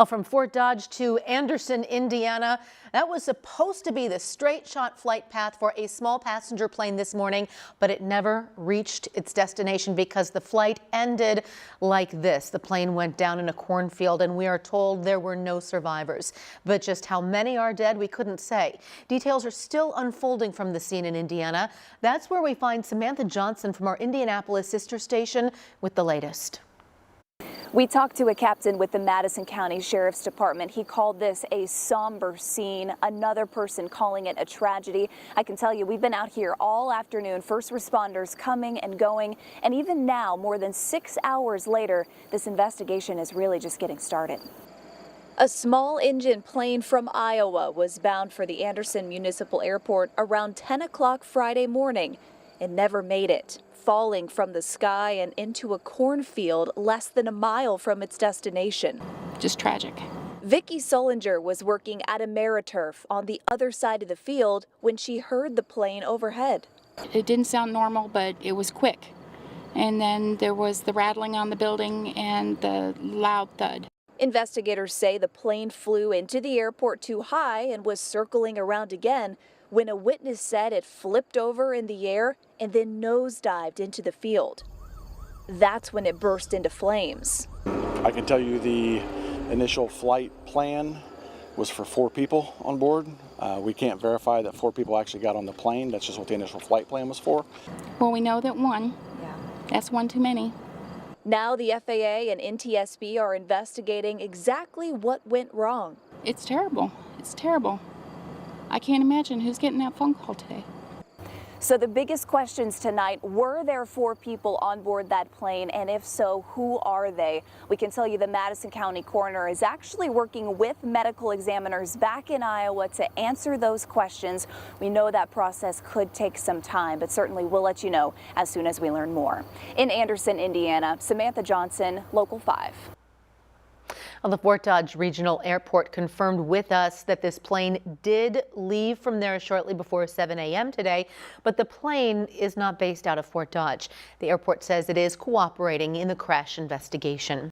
From Fort Dodge to Anderson, Indiana. That was supposed to be the straight shot flight path for a small passenger plane this morning, but it never reached its destination because the flight ended like this. The plane went down in a cornfield, and we are told there were no survivors. But just how many are dead, we couldn't say. Details are still unfolding from the scene in Indiana. That's where we find Samantha Johnson from our Indianapolis sister station with the latest. We talked to a captain with the Madison County Sheriff's Department. He called this a somber scene, another person calling it a tragedy. I can tell you, we've been out here all afternoon, first responders coming and going, and even now, more than 6 hours later, this investigation is really just getting started. A small engine plane from Iowa was bound for the Anderson Municipal Airport around 10 o'clock Friday morning. It never made it, falling from the sky and into a cornfield less than a mile from its destination. Just tragic. Vicki Sullinger was working at a Meriturf on the other side of the field when she heard the plane overhead. It didn't sound normal, but it was quick. And then there was the rattling on the building and the loud thud. Investigators say the plane flew into the airport too high and was circling around again when a witness said it flipped over in the air and then nosedived into the field. That's when it burst into flames. I can tell you the initial flight plan was for 4 people on board. We can't verify that 4 people actually got on the plane. That's just what the initial flight plan was for. Well, we know that one. Yeah. That's one too many. Now the FAA and NTSB are investigating exactly what went wrong. It's terrible. It's terrible. I can't imagine who's getting that phone call today. So the biggest questions tonight, were there 4 people on board that plane? And if so, who are they? We can tell you the Madison County coroner is actually working with medical examiners back in Iowa to answer those questions. We know that process could take some time, but certainly we'll let you know as soon as we learn more. In Anderson, Indiana, Samantha Johnson, Local 5. Well, the Fort Dodge Regional Airport confirmed with us that this plane did leave from there shortly before 7 a.m. today, but the plane is not based out of Fort Dodge. The airport says it is cooperating in the crash investigation.